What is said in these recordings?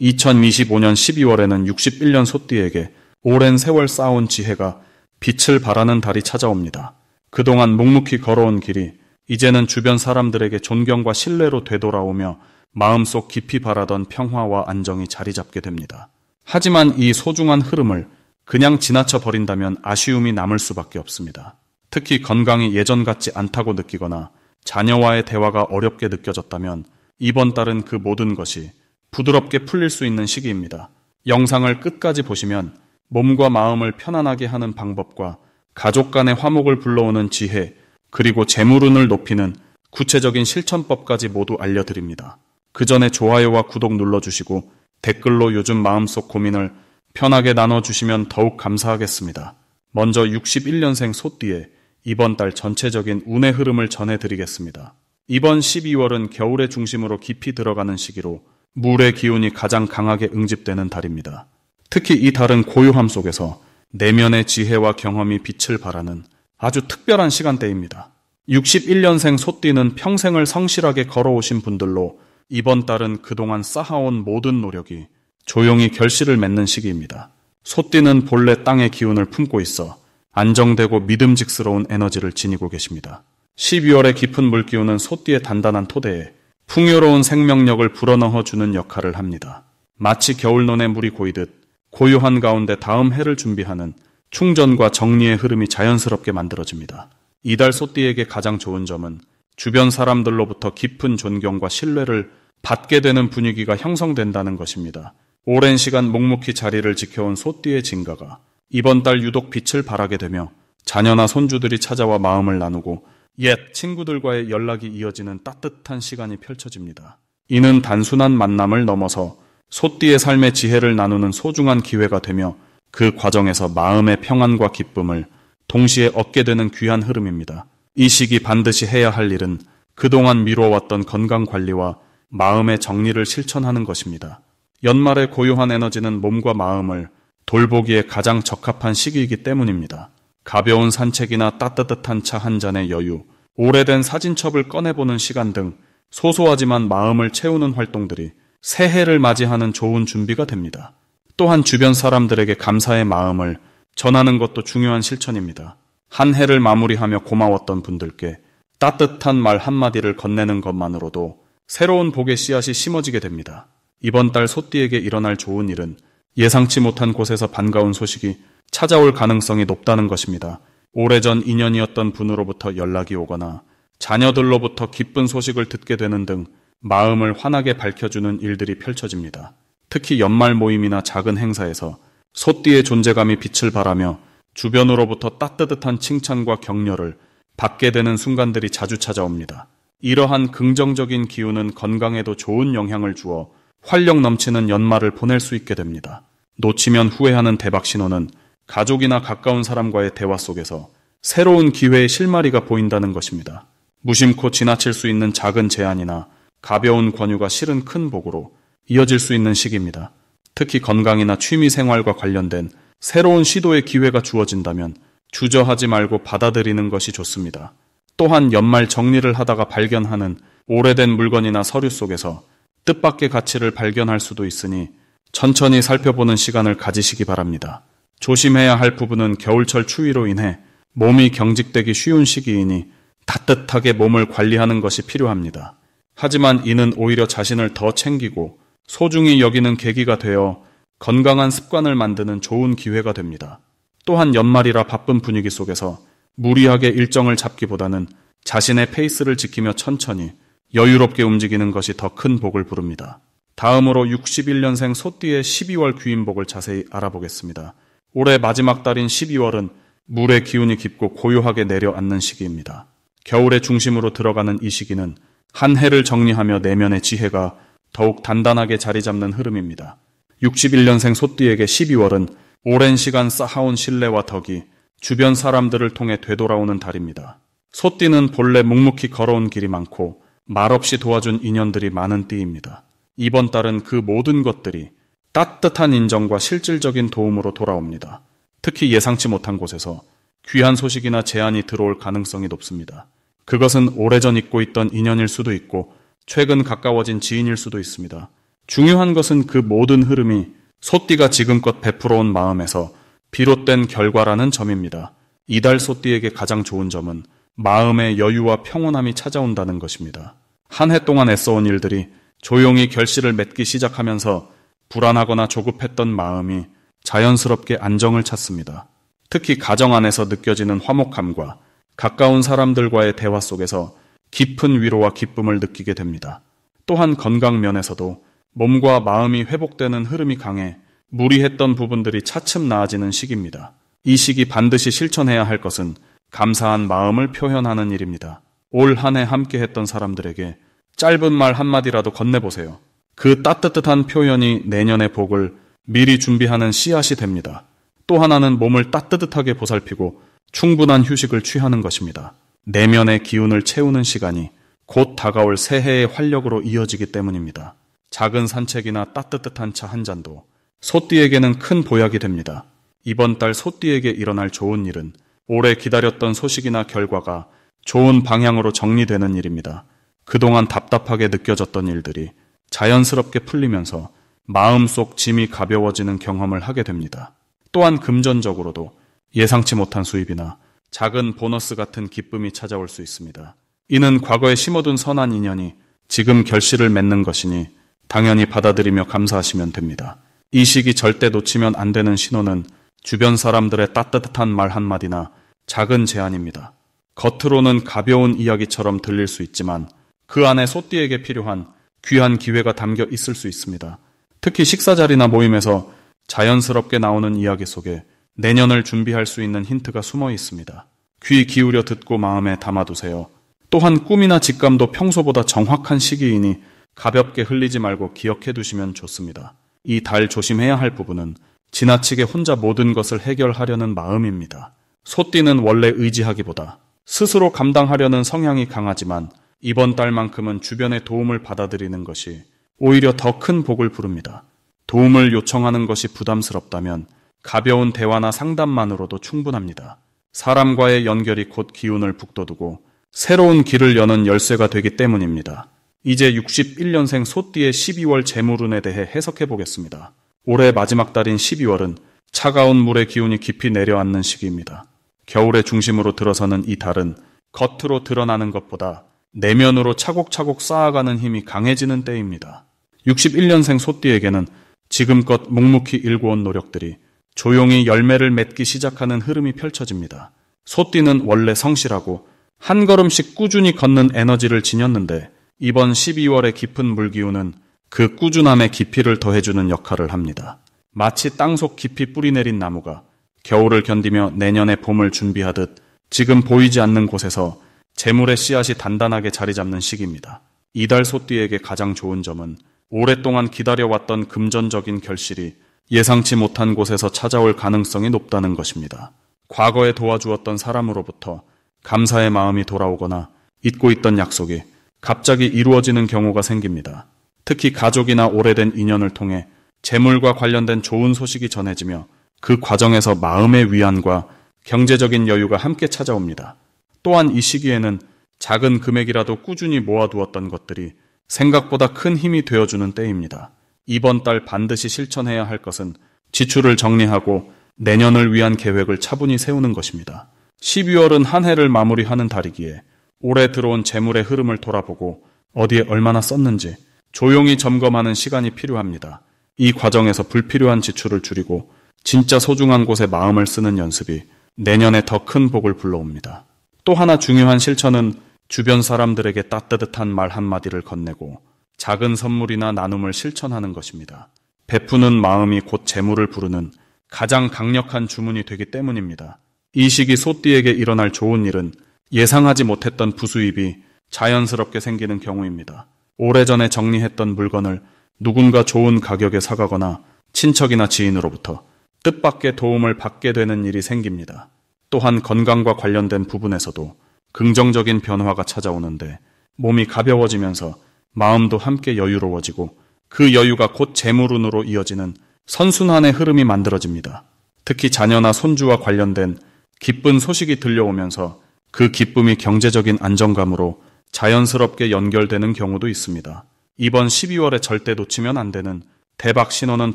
2025년 12월에는 61년 소띠에게 오랜 세월 쌓아온 지혜가 빛을 발하는 달이 찾아옵니다. 그동안 묵묵히 걸어온 길이 이제는 주변 사람들에게 존경과 신뢰로 되돌아오며 마음속 깊이 바라던 평화와 안정이 자리 잡게 됩니다. 하지만 이 소중한 흐름을 그냥 지나쳐 버린다면 아쉬움이 남을 수밖에 없습니다. 특히 건강이 예전 같지 않다고 느끼거나 자녀와의 대화가 어렵게 느껴졌다면 이번 달은 그 모든 것이 부드럽게 풀릴 수 있는 시기입니다. 영상을 끝까지 보시면 몸과 마음을 편안하게 하는 방법과 가족 간의 화목을 불러오는 지혜, 그리고 재물운을 높이는 구체적인 실천법까지 모두 알려드립니다. 그 전에 좋아요와 구독 눌러주시고 댓글로 요즘 마음속 고민을 편하게 나눠주시면 더욱 감사하겠습니다. 먼저 61년생 소띠의 이번 달 전체적인 운의 흐름을 전해드리겠습니다. 이번 12월은 겨울의 중심으로 깊이 들어가는 시기로 물의 기운이 가장 강하게 응집되는 달입니다. 특히 이 달은 고요함 속에서 내면의 지혜와 경험이 빛을 발하는 아주 특별한 시간대입니다. 61년생 소띠는 평생을 성실하게 걸어오신 분들로 이번 달은 그동안 쌓아온 모든 노력이 조용히 결실을 맺는 시기입니다. 소띠는 본래 땅의 기운을 품고 있어 안정되고 믿음직스러운 에너지를 지니고 계십니다. 12월의 깊은 물기운은 소띠의 단단한 토대에 풍요로운 생명력을 불어넣어주는 역할을 합니다. 마치 겨울논에 물이 고이듯 고요한 가운데 다음 해를 준비하는 충전과 정리의 흐름이 자연스럽게 만들어집니다. 이달 소띠에게 가장 좋은 점은 주변 사람들로부터 깊은 존경과 신뢰를 받게 되는 분위기가 형성된다는 것입니다. 오랜 시간 묵묵히 자리를 지켜온 소띠의 진가가 이번 달 유독 빛을 발하게 되며 자녀나 손주들이 찾아와 마음을 나누고 옛 친구들과의 연락이 이어지는 따뜻한 시간이 펼쳐집니다. 이는 단순한 만남을 넘어서 소띠의 삶의 지혜를 나누는 소중한 기회가 되며 그 과정에서 마음의 평안과 기쁨을 동시에 얻게 되는 귀한 흐름입니다. 이 시기 반드시 해야 할 일은 그동안 미뤄왔던 건강관리와 마음의 정리를 실천하는 것입니다. 연말의 고요한 에너지는 몸과 마음을 돌보기에 가장 적합한 시기이기 때문입니다. 가벼운 산책이나 따뜻한 차 한 잔의 여유, 오래된 사진첩을 꺼내보는 시간 등 소소하지만 마음을 채우는 활동들이 새해를 맞이하는 좋은 준비가 됩니다. 또한 주변 사람들에게 감사의 마음을 전하는 것도 중요한 실천입니다. 한 해를 마무리하며 고마웠던 분들께 따뜻한 말 한마디를 건네는 것만으로도 새로운 복의 씨앗이 심어지게 됩니다. 이번 달 소띠에게 일어날 좋은 일은 예상치 못한 곳에서 반가운 소식이 찾아올 가능성이 높다는 것입니다. 오래전 인연이었던 분으로부터 연락이 오거나 자녀들로부터 기쁜 소식을 듣게 되는 등 마음을 환하게 밝혀주는 일들이 펼쳐집니다. 특히 연말 모임이나 작은 행사에서 소띠의 존재감이 빛을 발하며 주변으로부터 따뜻한 칭찬과 격려를 받게 되는 순간들이 자주 찾아옵니다. 이러한 긍정적인 기운은 건강에도 좋은 영향을 주어 활력 넘치는 연말을 보낼 수 있게 됩니다. 놓치면 후회하는 대박 신호는 가족이나 가까운 사람과의 대화 속에서 새로운 기회의 실마리가 보인다는 것입니다. 무심코 지나칠 수 있는 작은 제안이나 가벼운 권유가 실은 큰 복으로 이어질 수 있는 시기입니다. 특히 건강이나 취미 생활과 관련된 새로운 시도의 기회가 주어진다면 주저하지 말고 받아들이는 것이 좋습니다. 또한 연말 정리를 하다가 발견하는 오래된 물건이나 서류 속에서 뜻밖의 가치를 발견할 수도 있으니 천천히 살펴보는 시간을 가지시기 바랍니다. 조심해야 할 부분은 겨울철 추위로 인해 몸이 경직되기 쉬운 시기이니 따뜻하게 몸을 관리하는 것이 필요합니다. 하지만 이는 오히려 자신을 더 챙기고 소중히 여기는 계기가 되어 건강한 습관을 만드는 좋은 기회가 됩니다. 또한 연말이라 바쁜 분위기 속에서 무리하게 일정을 잡기보다는 자신의 페이스를 지키며 천천히 여유롭게 움직이는 것이 더 큰 복을 부릅니다. 다음으로 61년생 소띠의 12월 귀인복을 자세히 알아보겠습니다. 올해 마지막 달인 12월은 물의 기운이 깊고 고요하게 내려앉는 시기입니다. 겨울의 중심으로 들어가는 이 시기는 한 해를 정리하며 내면의 지혜가 더욱 단단하게 자리 잡는 흐름입니다. 61년생 소띠에게 12월은 오랜 시간 쌓아온 신뢰와 덕이 주변 사람들을 통해 되돌아오는 달입니다. 소띠는 본래 묵묵히 걸어온 길이 많고 말없이 도와준 인연들이 많은 띠입니다. 이번 달은 그 모든 것들이 따뜻한 인정과 실질적인 도움으로 돌아옵니다. 특히 예상치 못한 곳에서 귀한 소식이나 제안이 들어올 가능성이 높습니다. 그것은 오래전 잊고 있던 인연일 수도 있고 최근 가까워진 지인일 수도 있습니다. 중요한 것은 그 모든 흐름이 소띠가 지금껏 베풀어온 마음에서 비롯된 결과라는 점입니다. 이달 소띠에게 가장 좋은 점은 마음의 여유와 평온함이 찾아온다는 것입니다. 한 해 동안 애써온 일들이 조용히 결실을 맺기 시작하면서 불안하거나 조급했던 마음이 자연스럽게 안정을 찾습니다. 특히 가정 안에서 느껴지는 화목함과 가까운 사람들과의 대화 속에서 깊은 위로와 기쁨을 느끼게 됩니다. 또한 건강 면에서도 몸과 마음이 회복되는 흐름이 강해 무리했던 부분들이 차츰 나아지는 시기입니다. 이 시기 반드시 실천해야 할 것은 감사한 마음을 표현하는 일입니다. 올 한 해 함께 했던 사람들에게 짧은 말 한마디라도 건네보세요. 그 따뜻한 표현이 내년의 복을 미리 준비하는 씨앗이 됩니다. 또 하나는 몸을 따뜻하게 보살피고 충분한 휴식을 취하는 것입니다. 내면의 기운을 채우는 시간이 곧 다가올 새해의 활력으로 이어지기 때문입니다. 작은 산책이나 따뜻한 차 한 잔도 소띠에게는 큰 보약이 됩니다. 이번 달 소띠에게 일어날 좋은 일은 오래 기다렸던 소식이나 결과가 좋은 방향으로 정리되는 일입니다. 그동안 답답하게 느껴졌던 일들이 자연스럽게 풀리면서 마음속 짐이 가벼워지는 경험을 하게 됩니다. 또한 금전적으로도 예상치 못한 수입이나 작은 보너스 같은 기쁨이 찾아올 수 있습니다. 이는 과거에 심어둔 선한 인연이 지금 결실을 맺는 것이니 당연히 받아들이며 감사하시면 됩니다. 이 시기 절대 놓치면 안 되는 신호는 주변 사람들의 따뜻한 말 한마디나 작은 제안입니다. 겉으로는 가벼운 이야기처럼 들릴 수 있지만 그 안에 소띠에게 필요한 귀한 기회가 담겨 있을 수 있습니다. 특히 식사 자리나 모임에서 자연스럽게 나오는 이야기 속에 내년을 준비할 수 있는 힌트가 숨어 있습니다. 귀 기울여 듣고 마음에 담아두세요. 또한 꿈이나 직감도 평소보다 정확한 시기이니 가볍게 흘리지 말고 기억해 두시면 좋습니다. 이 달 조심해야 할 부분은 지나치게 혼자 모든 것을 해결하려는 마음입니다. 소띠는 원래 의지하기보다 스스로 감당하려는 성향이 강하지만 이번 달만큼은 주변의 도움을 받아들이는 것이 오히려 더 큰 복을 부릅니다. 도움을 요청하는 것이 부담스럽다면 가벼운 대화나 상담만으로도 충분합니다. 사람과의 연결이 곧 기운을 북돋우고 새로운 길을 여는 열쇠가 되기 때문입니다. 이제 61년생 소띠의 12월 재물운에 대해 해석해 보겠습니다. 올해 마지막 달인 12월은 차가운 물의 기운이 깊이 내려앉는 시기입니다. 겨울의 중심으로 들어서는 이 달은 겉으로 드러나는 것보다 내면으로 차곡차곡 쌓아가는 힘이 강해지는 때입니다. 61년생 소띠에게는 지금껏 묵묵히 일궈온 노력들이 조용히 열매를 맺기 시작하는 흐름이 펼쳐집니다. 소띠는 원래 성실하고 한 걸음씩 꾸준히 걷는 에너지를 지녔는데 이번 12월의 깊은 물기운은 그 꾸준함에 깊이를 더해주는 역할을 합니다. 마치 땅속 깊이 뿌리 내린 나무가 겨울을 견디며 내년의 봄을 준비하듯 지금 보이지 않는 곳에서 재물의 씨앗이 단단하게 자리 잡는 시기입니다. 이달 소띠에게 가장 좋은 점은 오랫동안 기다려왔던 금전적인 결실이 예상치 못한 곳에서 찾아올 가능성이 높다는 것입니다. 과거에 도와주었던 사람으로부터 감사의 마음이 돌아오거나 잊고 있던 약속이 갑자기 이루어지는 경우가 생깁니다. 특히 가족이나 오래된 인연을 통해 재물과 관련된 좋은 소식이 전해지며 그 과정에서 마음의 위안과 경제적인 여유가 함께 찾아옵니다. 또한 이 시기에는 작은 금액이라도 꾸준히 모아두었던 것들이 생각보다 큰 힘이 되어주는 때입니다. 이번 달 반드시 실천해야 할 것은 지출을 정리하고 내년을 위한 계획을 차분히 세우는 것입니다. 12월은 한 해를 마무리하는 달이기에 올해 들어온 재물의 흐름을 돌아보고 어디에 얼마나 썼는지 조용히 점검하는 시간이 필요합니다. 이 과정에서 불필요한 지출을 줄이고 진짜 소중한 곳에 마음을 쓰는 연습이 내년에 더 큰 복을 불러옵니다. 또 하나 중요한 실천은 주변 사람들에게 따뜻한 말 한마디를 건네고 작은 선물이나 나눔을 실천하는 것입니다. 베푸는 마음이 곧 재물을 부르는 가장 강력한 주문이 되기 때문입니다. 이 시기 소띠에게 일어날 좋은 일은 예상하지 못했던 부수입이 자연스럽게 생기는 경우입니다. 오래전에 정리했던 물건을 누군가 좋은 가격에 사가거나 친척이나 지인으로부터 뜻밖의 도움을 받게 되는 일이 생깁니다. 또한 건강과 관련된 부분에서도 긍정적인 변화가 찾아오는데 몸이 가벼워지면서 마음도 함께 여유로워지고 그 여유가 곧 재물운으로 이어지는 선순환의 흐름이 만들어집니다. 특히 자녀나 손주와 관련된 기쁜 소식이 들려오면서 그 기쁨이 경제적인 안정감으로 자연스럽게 연결되는 경우도 있습니다. 이번 12월에 절대 놓치면 안 되는 대박 신호는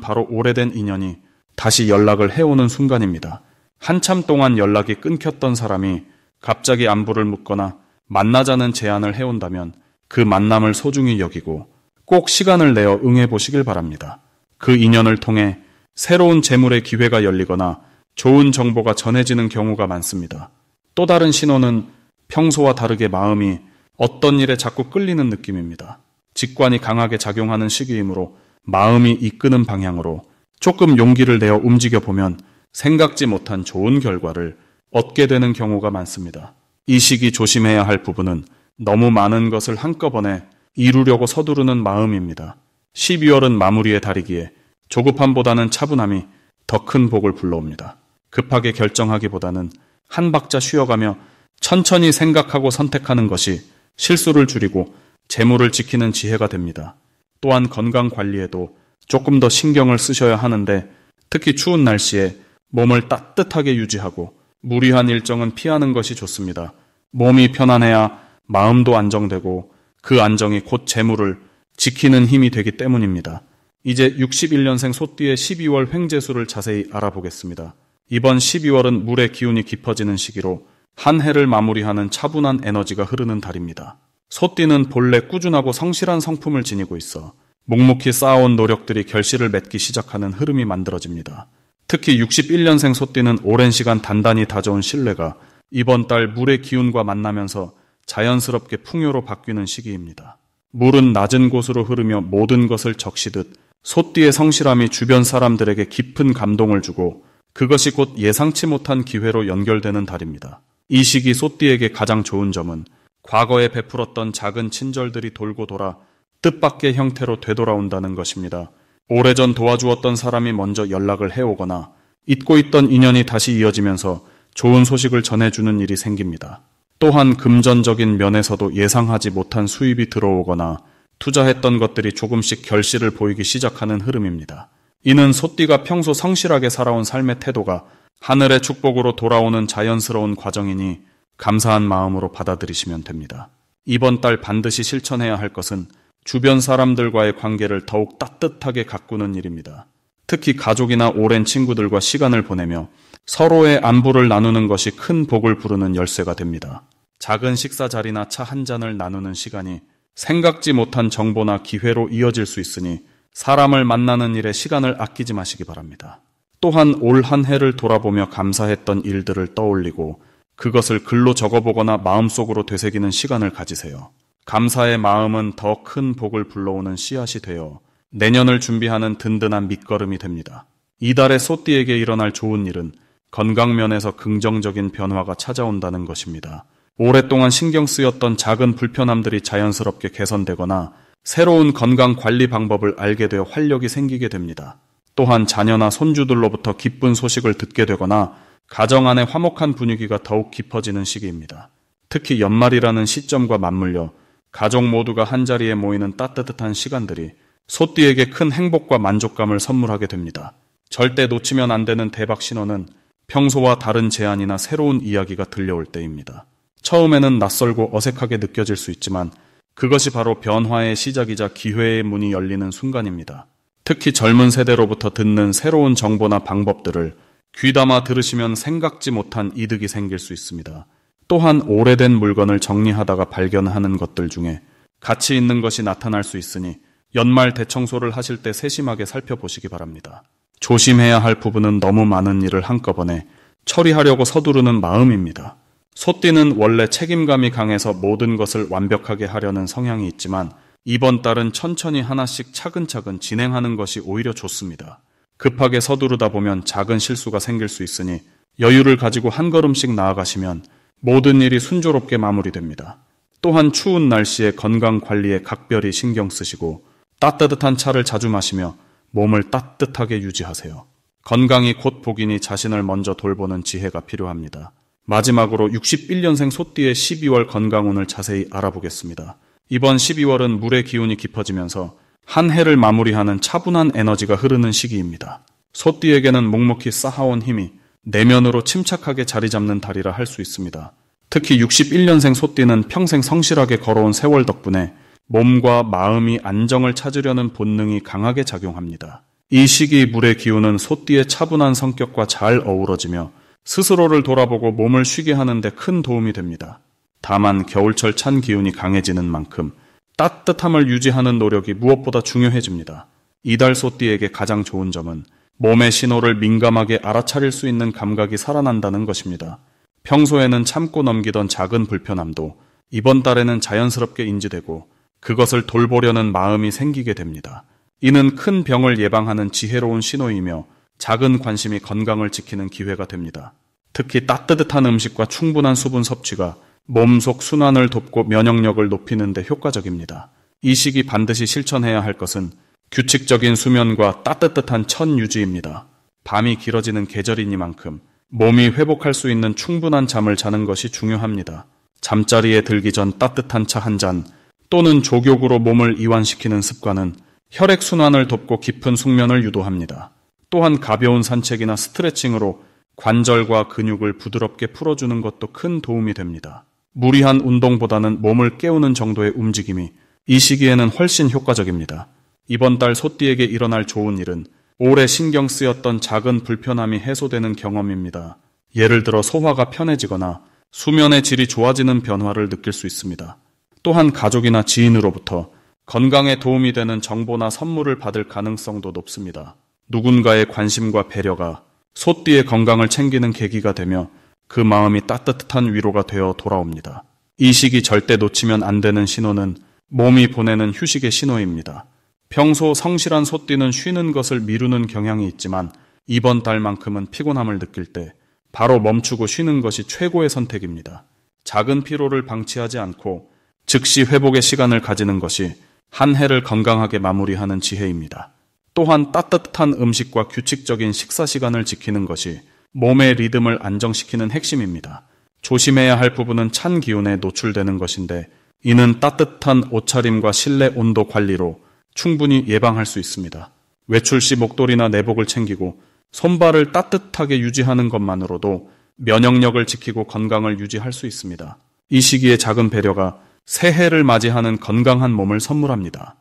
바로 오래된 인연이 다시 연락을 해오는 순간입니다. 한참 동안 연락이 끊겼던 사람이 갑자기 안부를 묻거나 만나자는 제안을 해온다면 그 만남을 소중히 여기고 꼭 시간을 내어 응해보시길 바랍니다. 그 인연을 통해 새로운 재물의 기회가 열리거나 좋은 정보가 전해지는 경우가 많습니다. 또 다른 신호는 평소와 다르게 마음이 어떤 일에 자꾸 끌리는 느낌입니다. 직관이 강하게 작용하는 시기이므로 마음이 이끄는 방향으로 조금 용기를 내어 움직여보면 생각지 못한 좋은 결과를 얻게 되는 경우가 많습니다. 이 시기 조심해야 할 부분은 너무 많은 것을 한꺼번에 이루려고 서두르는 마음입니다. 12월은 마무리의 달이기에 조급함보다는 차분함이 더 큰 복을 불러옵니다. 급하게 결정하기보다는 한 박자 쉬어가며 천천히 생각하고 선택하는 것이 실수를 줄이고 재물을 지키는 지혜가 됩니다. 또한 건강 관리에도 조금 더 신경을 쓰셔야 하는데 특히 추운 날씨에 몸을 따뜻하게 유지하고 무리한 일정은 피하는 것이 좋습니다. 몸이 편안해야 마음도 안정되고 그 안정이 곧 재물을 지키는 힘이 되기 때문입니다. 이제 61년생 소띠의 12월 횡재수를 자세히 알아보겠습니다. 이번 12월은 물의 기운이 깊어지는 시기로 한 해를 마무리하는 차분한 에너지가 흐르는 달입니다. 소띠는 본래 꾸준하고 성실한 성품을 지니고 있어 묵묵히 쌓아온 노력들이 결실을 맺기 시작하는 흐름이 만들어집니다. 특히 61년생 소띠는 오랜 시간 단단히 다져온 신뢰가 이번 달 물의 기운과 만나면서 자연스럽게 풍요로 바뀌는 시기입니다. 물은 낮은 곳으로 흐르며 모든 것을 적시듯 소띠의 성실함이 주변 사람들에게 깊은 감동을 주고 그것이 곧 예상치 못한 기회로 연결되는 달입니다. 이 시기 소띠에게 가장 좋은 점은 과거에 베풀었던 작은 친절들이 돌고 돌아 뜻밖의 형태로 되돌아온다는 것입니다. 오래전 도와주었던 사람이 먼저 연락을 해오거나 잊고 있던 인연이 다시 이어지면서 좋은 소식을 전해주는 일이 생깁니다. 또한 금전적인 면에서도 예상하지 못한 수입이 들어오거나 투자했던 것들이 조금씩 결실을 보이기 시작하는 흐름입니다. 이는 소띠가 평소 성실하게 살아온 삶의 태도가 하늘의 축복으로 돌아오는 자연스러운 과정이니 감사한 마음으로 받아들이시면 됩니다. 이번 달 반드시 실천해야 할 것은 주변 사람들과의 관계를 더욱 따뜻하게 가꾸는 일입니다. 특히 가족이나 오랜 친구들과 시간을 보내며 서로의 안부를 나누는 것이 큰 복을 부르는 열쇠가 됩니다. 작은 식사 자리나 차 한 잔을 나누는 시간이 생각지 못한 정보나 기회로 이어질 수 있으니 사람을 만나는 일에 시간을 아끼지 마시기 바랍니다. 또한 올 한 해를 돌아보며 감사했던 일들을 떠올리고 그것을 글로 적어보거나 마음속으로 되새기는 시간을 가지세요. 감사의 마음은 더 큰 복을 불러오는 씨앗이 되어 내년을 준비하는 든든한 밑거름이 됩니다. 이달의 소띠에게 일어날 좋은 일은 건강면에서 긍정적인 변화가 찾아온다는 것입니다. 오랫동안 신경 쓰였던 작은 불편함들이 자연스럽게 개선되거나 새로운 건강 관리 방법을 알게 되어 활력이 생기게 됩니다. 또한 자녀나 손주들로부터 기쁜 소식을 듣게 되거나 가정 안의 화목한 분위기가 더욱 깊어지는 시기입니다. 특히 연말이라는 시점과 맞물려 가족 모두가 한자리에 모이는 따뜻한 시간들이 소띠에게 큰 행복과 만족감을 선물하게 됩니다. 절대 놓치면 안 되는 대박 신호는 평소와 다른 제안이나 새로운 이야기가 들려올 때입니다. 처음에는 낯설고 어색하게 느껴질 수 있지만 그것이 바로 변화의 시작이자 기회의 문이 열리는 순간입니다. 특히 젊은 세대로부터 듣는 새로운 정보나 방법들을 귀담아 들으시면 생각지 못한 이득이 생길 수 있습니다. 또한 오래된 물건을 정리하다가 발견하는 것들 중에 가치 있는 것이 나타날 수 있으니 연말 대청소를 하실 때 세심하게 살펴보시기 바랍니다. 조심해야 할 부분은 너무 많은 일을 한꺼번에 처리하려고 서두르는 마음입니다. 소띠는 원래 책임감이 강해서 모든 것을 완벽하게 하려는 성향이 있지만 이번 달은 천천히 하나씩 차근차근 진행하는 것이 오히려 좋습니다. 급하게 서두르다 보면 작은 실수가 생길 수 있으니 여유를 가지고 한 걸음씩 나아가시면 모든 일이 순조롭게 마무리됩니다. 또한 추운 날씨에 건강 관리에 각별히 신경 쓰시고 따뜻한 차를 자주 마시며 몸을 따뜻하게 유지하세요. 건강이 곧 복이니 자신을 먼저 돌보는 지혜가 필요합니다. 마지막으로 61년생 소띠의 12월 건강운을 자세히 알아보겠습니다. 이번 12월은 물의 기운이 깊어지면서 한 해를 마무리하는 차분한 에너지가 흐르는 시기입니다. 소띠에게는 묵묵히 쌓아온 힘이 내면으로 침착하게 자리 잡는 달이라 할 수 있습니다. 특히 61년생 소띠는 평생 성실하게 걸어온 세월 덕분에 몸과 마음이 안정을 찾으려는 본능이 강하게 작용합니다. 이 시기 물의 기운은 소띠의 차분한 성격과 잘 어우러지며 스스로를 돌아보고 몸을 쉬게 하는 데 큰 도움이 됩니다. 다만 겨울철 찬 기운이 강해지는 만큼 따뜻함을 유지하는 노력이 무엇보다 중요해집니다. 이달 소띠에게 가장 좋은 점은 몸의 신호를 민감하게 알아차릴 수 있는 감각이 살아난다는 것입니다. 평소에는 참고 넘기던 작은 불편함도 이번 달에는 자연스럽게 인지되고 그것을 돌보려는 마음이 생기게 됩니다. 이는 큰 병을 예방하는 지혜로운 신호이며 작은 관심이 건강을 지키는 기회가 됩니다. 특히 따뜻한 음식과 충분한 수분 섭취가 몸속 순환을 돕고 면역력을 높이는 데 효과적입니다. 이 시기 반드시 실천해야 할 것은 규칙적인 수면과 따뜻한 천 유지입니다. 밤이 길어지는 계절이니만큼 몸이 회복할 수 있는 충분한 잠을 자는 것이 중요합니다. 잠자리에 들기 전 따뜻한 차 한 잔 또는 족욕으로 몸을 이완시키는 습관은 혈액순환을 돕고 깊은 숙면을 유도합니다. 또한 가벼운 산책이나 스트레칭으로 관절과 근육을 부드럽게 풀어주는 것도 큰 도움이 됩니다. 무리한 운동보다는 몸을 깨우는 정도의 움직임이 이 시기에는 훨씬 효과적입니다. 이번 달 소띠에게 일어날 좋은 일은 오래 신경 쓰였던 작은 불편함이 해소되는 경험입니다. 예를 들어 소화가 편해지거나 수면의 질이 좋아지는 변화를 느낄 수 있습니다. 또한 가족이나 지인으로부터 건강에 도움이 되는 정보나 선물을 받을 가능성도 높습니다. 누군가의 관심과 배려가 소띠의 건강을 챙기는 계기가 되며 그 마음이 따뜻한 위로가 되어 돌아옵니다. 이 시기 절대 놓치면 안 되는 신호는 몸이 보내는 휴식의 신호입니다. 평소 성실한 소띠는 쉬는 것을 미루는 경향이 있지만 이번 달만큼은 피곤함을 느낄 때 바로 멈추고 쉬는 것이 최고의 선택입니다. 작은 피로를 방치하지 않고 즉시 회복의 시간을 가지는 것이 한 해를 건강하게 마무리하는 지혜입니다. 또한 따뜻한 음식과 규칙적인 식사 시간을 지키는 것이 몸의 리듬을 안정시키는 핵심입니다. 조심해야 할 부분은 찬 기운에 노출되는 것인데 이는 따뜻한 옷차림과 실내 온도 관리로 충분히 예방할 수 있습니다. 외출 시 목도리나 내복을 챙기고 손발을 따뜻하게 유지하는 것만으로도 면역력을 지키고 건강을 유지할 수 있습니다. 이 시기의 작은 배려가 새해를 맞이하는 건강한 몸을 선물합니다.